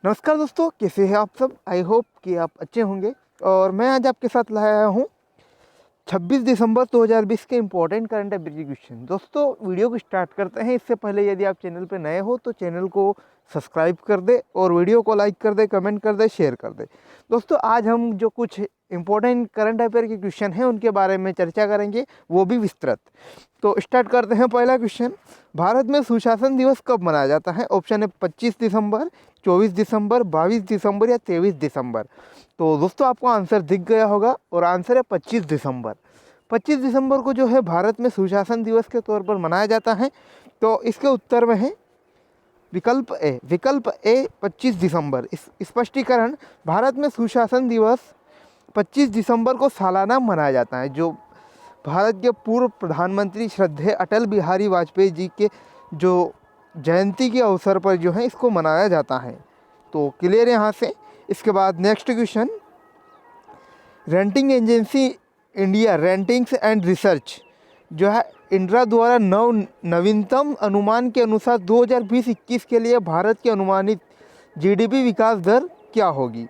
नमस्कार दोस्तों, कैसे हैं आप सब। आई होप कि आप अच्छे होंगे। और मैं आज आपके साथ लाया हूँ 26 दिसंबर 2020 के इम्पोर्टेंट करंट अफेयर की क्वेश्चन। दोस्तों वीडियो को स्टार्ट करते हैं। इससे पहले यदि आप चैनल पर नए हो तो चैनल को सब्सक्राइब कर दे और वीडियो को लाइक कर दे, कमेंट कर दे, शेयर कर दे। दोस्तों आज हम जो कुछ इम्पोर्टेंट करंट अफेयर के क्वेश्चन हैं उनके बारे में चर्चा करेंगे, वो भी विस्तृत। तो स्टार्ट करते हैं। पहला क्वेश्चन, भारत में सुशासन दिवस कब मनाया जाता है। ऑप्शन है 25 दिसंबर, 24 दिसंबर, 22 दिसंबर या 23 दिसंबर। तो दोस्तों आपको आंसर दिख गया होगा और आंसर है 25 दिसंबर। 25 दिसंबर को जो है भारत में सुशासन दिवस के तौर पर मनाया जाता है। तो इसके उत्तर में है विकल्प ए। विकल्प ए 25 दिसंबर। इस स्पष्टीकरण, भारत में सुशासन दिवस 25 दिसंबर को सालाना मनाया जाता है, जो भारत के पूर्व प्रधानमंत्री श्रद्धेय अटल बिहारी वाजपेयी जी के जो जयंती के अवसर पर जो है इसको मनाया जाता है। तो क्लियर है यहाँ से। इसके बाद next question, rating agency India ratings and research जो है इंड्रा द्वारा नवीनतम अनुमान के अनुसार 2020-21 के लिए भारत की अनुमानित जीडीपी विकास दर क्या होगी।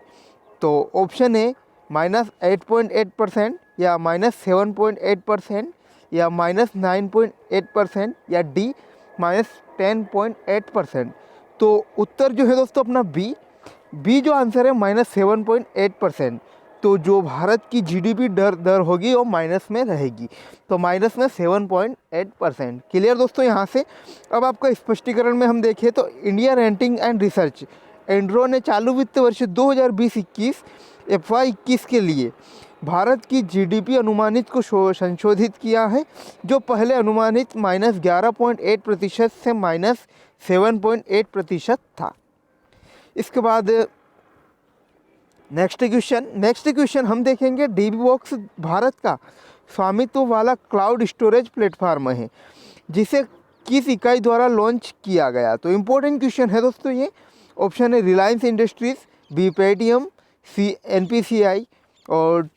तो ऑप्शन ए -8.8% या -7.8% या -9.8% या डी -10.8%। तो उत्तर जो है दोस्तों अपना बी जो आंसर है -7.8%। तो जो भारत की जीडीपी दर होगी वो माइनस में रहेगी, तो माइनस में 7.8%। क्लियर दोस्तों यहाँ से। अब आपका स्पष्टीकरण में हम देखें तो इंडिया रेटिंग एंड रिसर्च एंड्रो ने चालू वित्त वर्ष 2020-21 FY21 के लिए भारत की जीडीपी अनुमानित को संशोधित किया है, जो पहले अनुमानित -11.8% से -7.8% था। इसके बाद नेक्स्ट क्वेश्चन हम देखेंगे, डीबी बॉक्स भारत का स्वामित्व वाला क्लाउड स्टोरेज प्लेटफॉर्म है, जिसे किस इकाई द्वारा लॉन्च किया गया। तो इम्पोर्टेंट क्वेश्चन है दोस्तों ये। ऑप्शन है रिलायंस इंडस्ट्रीज, बी पेटीएम, सी NPCI और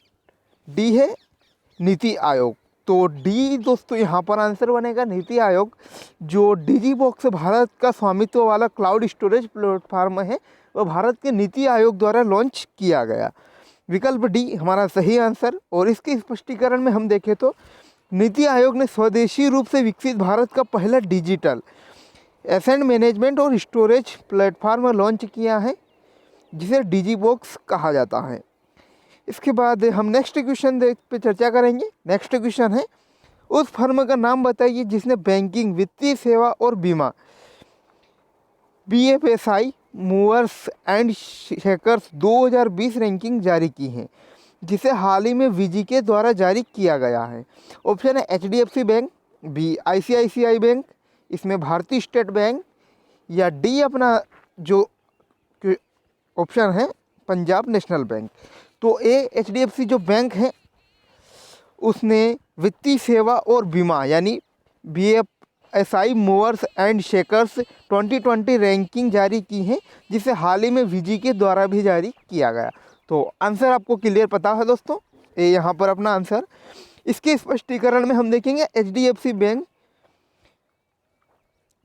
डी है नीति आयोग। तो डी दोस्तों यहाँ पर आंसर बनेगा नीति आयोग। जो डीजी बॉक्स भारत का स्वामित्व वाला क्लाउड स्टोरेज प्लेटफॉर्म है वह भारत के नीति आयोग द्वारा लॉन्च किया गया। विकल्प डी हमारा सही आंसर। और इसके स्पष्टीकरण में हम देखें तो नीति आयोग ने स्वदेशी रूप से विकसित भारत का पहला डिजिटल एसेट मैनेजमेंट और स्टोरेज प्लेटफॉर्म लॉन्च किया है, जिसे डीजी बॉक्स कहा जाता है। इसके बाद हम नेक्स्ट क्वेश्चन पे चर्चा करेंगे। नेक्स्ट क्वेश्चन है, उस फर्म का नाम बताइए जिसने बैंकिंग, वित्तीय सेवा और बीमा BFSI movers and shakers 2020 ranking जारी की है, जिसे हाल ही में VGK द्वारा जारी किया गया है। ऑप्शन है HDFC बैंक, बी ICICI बैंक, इसमें भारतीय स्टेट बैंक या डी अपना जो ऑप्शन है पंजाब नेशनल बैंक। तो ए HDFC जो बैंक है उसने वित्तीय सेवा और बीमा यानी BFSI movers and shakers 2020 ranking जारी की है, जिसे हाल ही में VGK द्वारा भी जारी किया गया। तो आंसर आपको क्लियर पता है दोस्तों, ये यहाँ पर अपना आंसर। इसके स्पष्टीकरण में हम देखेंगे HDFC बैंक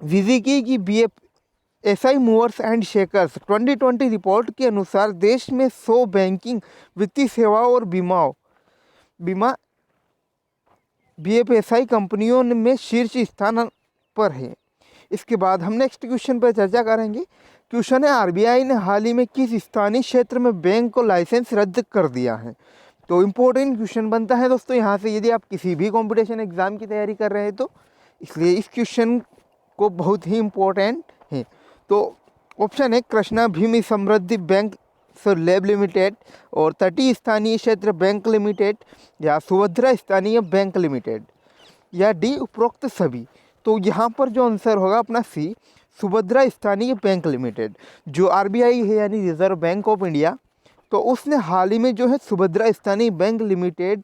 VGK की BFSI movers and shakers 2020 report के अनुसार देश में 100 बैंकिंग, वित्तीय सेवाओं और बीमा BFSI कंपनियों में शीर्ष स्थान पर है। इसके बाद हम नेक्स्ट क्वेश्चन पर चर्चा करेंगे। क्वेश्चन है, RBI ने हाल ही में किस स्थानीय क्षेत्र में बैंक को लाइसेंस रद्द कर दिया है। तो इम्पोर्टेंट क्वेश्चन बनता है दोस्तों यहाँ से, यदि आप किसी भी कंपटीशन एग्जाम की तैयारी कर रहे हैं तो इसलिए इस क्वेश्चन को बहुत ही इम्पोर्टेंट है। तो ऑप्शन है कृष्णा भीम समृद्धि बैंक लैब लिमिटेड और तटीय स्थानीय क्षेत्र बैंक लिमिटेड या सुभद्रा स्थानीय बैंक लिमिटेड या डी उपरोक्त सभी। तो यहाँ पर जो आंसर होगा अपना सी, सुभद्रा स्थानीय बैंक लिमिटेड। जो RBI है यानी रिजर्व बैंक ऑफ इंडिया, तो उसने हाल ही में जो है सुभद्रा स्थानीय बैंक लिमिटेड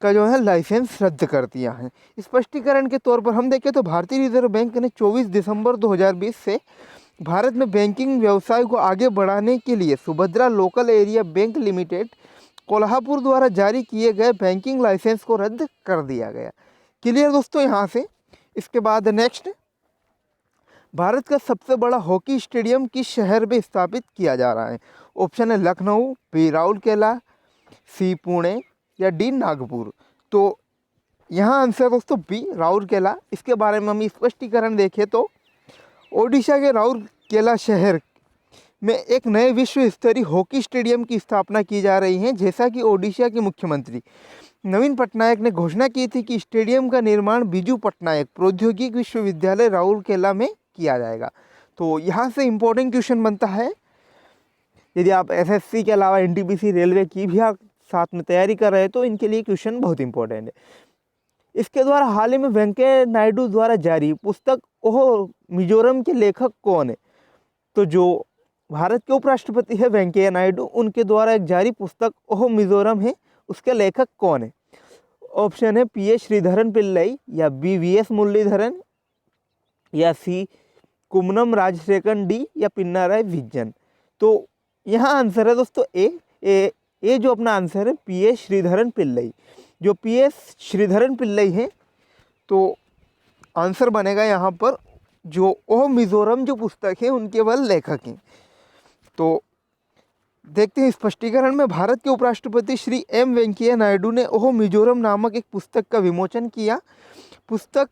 का जो है लाइसेंस रद्द कर दिया है। स्पष्टीकरण के तौर पर हम देखें तो भारतीय रिजर्व बैंक ने 24 दिसंबर 2020 से भारत में बैंकिंग व्यवसाय को आगे बढ़ाने के लिए Subhadra local area bank limited Kolhapur द्वारा जारी किए गए बैंकिंग लाइसेंस को रद्द कर दिया गया। क्लियर दोस्तों यहाँ से। इसके बाद नेक्स्ट, भारत का सबसे बड़ा हॉकी स्टेडियम किस शहर में स्थापित किया जा रहा है? ऑप्शन है लखनऊ, बी राउरकेला, सी पुणे या डी नागपुर। तो यहाँ आंसर दोस्तों बी राउरकेला। इसके बारे में हम स्पष्टीकरण देखें तो ओडिशा के राउरकेला शहर में एक नए विश्व स्तरीय हॉकी स्टेडियम की स्थापना की जा रही है। जैसा कि ओडिशा के मुख्यमंत्री नवीन पटनायक ने घोषणा की थी कि स्टेडियम का निर्माण बिजू पटनायक प्रौद्योगिकी विश्वविद्यालय राउरकेला में किया जाएगा। तो यहाँ से इम्पोर्टेंट क्वेश्चन बनता है, यदि आप एसएससी के अलावा एनटीपीसी रेलवे की भी आप साथ में तैयारी कर रहे हैं तो इनके लिए क्वेश्चन बहुत इंपॉर्टेंट है। इसके द्वारा हाल ही में वेंकैया नायडू द्वारा जारी पुस्तक ओह मिजोरम के लेखक कौन है? तो जो भारत के उपराष्ट्रपति है वेंकैया नायडू, उनके द्वारा एक जारी पुस्तक ओह मिजोरम है, उसके लेखक कौन है? ऑप्शन है पी.एस. श्रीधरन पिल्लई या बी वी.एस. मुरलीधरन या सी कुमनम राजशेखरन, डी या पिन्नाराय विजयन। तो यहाँ आंसर है दोस्तों ए जो अपना आंसर है पी.एस. श्रीधरन पिल्लई। जो पी.एस. श्रीधरन पिल्लई हैं तो आंसर बनेगा यहाँ पर जो ओह मिजोरम जो पुस्तक है उनके वह लेखक हैं। तो देखते हैं स्पष्टीकरण में, भारत के उपराष्ट्रपति श्री एम वेंकैया नायडू ने ओह मिजोरम नामक एक पुस्तक का विमोचन किया। पुस्तक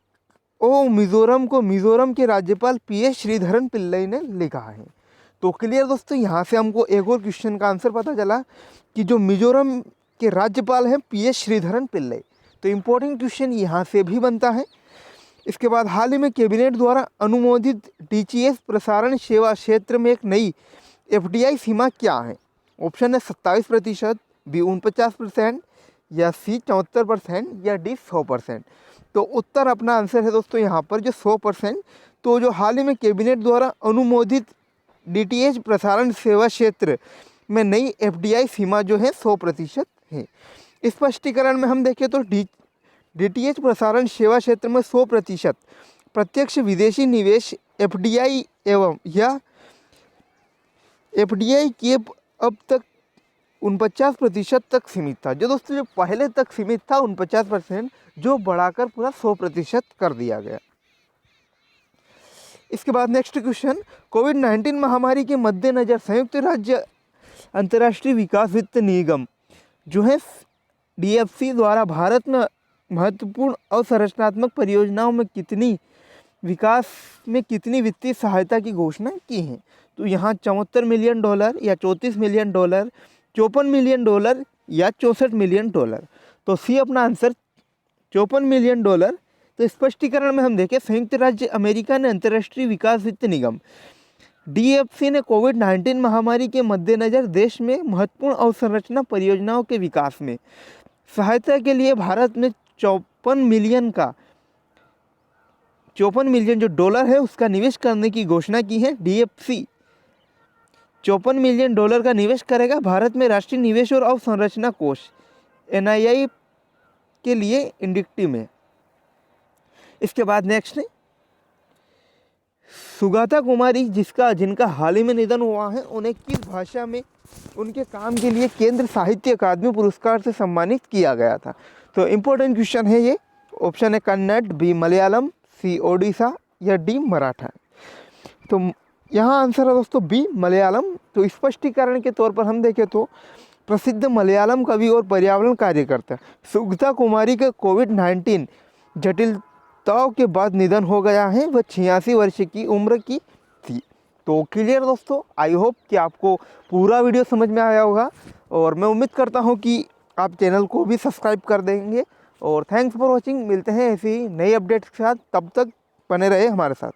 ओह मिजोरम को मिजोरम के राज्यपाल पी.एस. श्रीधरन पिल्लई ने लिखा है। तो क्लियर दोस्तों, यहाँ से हमको एक और क्वेश्चन का आंसर पता चला कि जो मिजोरम के राज्यपाल हैं पी.एस. श्रीधरन पिल्लई। तो इम्पोर्टेंट क्वेश्चन यहाँ से भी बनता है। इसके बाद हाल ही में कैबिनेट द्वारा अनुमोदित डीटीएच प्रसारण सेवा क्षेत्र में एक नई एफडीआई सीमा क्या है? ऑप्शन है 27%, बी 49% या सी 74% या डी 100%। तो उत्तर अपना आंसर है दोस्तों यहाँ पर जो 100%। तो जो हाल ही में कैबिनेट द्वारा अनुमोदित डीटीएच प्रसारण सेवा क्षेत्र में नई एफडीआई सीमा जो है 100% है। स्पष्टीकरण में हम देखें तो डीटीएच प्रसारण सेवा क्षेत्र में 100% प्रत्यक्ष विदेशी निवेश एफडीआई एवं या एफडीआई की अब तक 49% तक सीमित था। जो दोस्तों जो पहले तक सीमित था 49%, जो बढ़ाकर पूरा 100% कर दिया गया। इसके बाद नेक्स्ट क्वेश्चन, कोविड-19 महामारी के मद्देनजर संयुक्त राज्य अंतर्राष्ट्रीय विकास वित्त निगम जो है डीएफसी द्वारा भारत में महत्वपूर्ण अवसंरचनात्मक परियोजनाओं में कितनी वित्तीय सहायता की घोषणा की है? तो यहाँ $74 मिलियन या $34 मिलियन, $54 मिलियन या $64 मिलियन। तो सी अपना आंसर $54 मिलियन। तो स्पष्टीकरण में हम देखें, संयुक्त राज्य अमेरिका ने अंतर्राष्ट्रीय विकास वित्त निगम डीएफसी ने कोविड-19 महामारी के मद्देनजर देश में महत्वपूर्ण अवसंरचना परियोजनाओं के विकास में सहायता के लिए भारत में 54 मिलियन जो डॉलर है उसका निवेश करने की घोषणा की है। डीएफसी 54 मिलियन डॉलर का निवेश करेगा भारत में राष्ट्रीय निवेश और अवसंरचना कोष एनआईआई के लिए इंडिक्टी में। इसके बाद नेक्स्ट है सुगाता कुमारी जिनका हाल ही में निधन हुआ है, उन्हें किस भाषा में उनके काम के लिए केंद्र साहित्य अकादमी पुरस्कार से सम्मानित किया गया था? तो इम्पोर्टेंट क्वेश्चन है ये। ऑप्शन है कन्नड़, बी मलयालम, सी ओडिशा या डी मराठा। तो यहाँ आंसर है दोस्तों बी मलयालम। तो स्पष्टीकरण के तौर पर हम देखें तो प्रसिद्ध मलयालम कवि और पर्यावरण कार्यकर्ता सुगता कुमारी का कोविड-19 जटिलताओं के बाद निधन हो गया है। वह 86 वर्ष की उम्र की थी। तो क्लियर दोस्तों, आई होप कि आपको पूरा वीडियो समझ में आया होगा और मैं उम्मीद करता हूँ कि आप चैनल को भी सब्सक्राइब कर देंगे। और थैंक्स फॉर वॉचिंग। मिलते हैं ऐसी नई अपडेट्स के साथ, तब तक बने रहे हमारे साथ।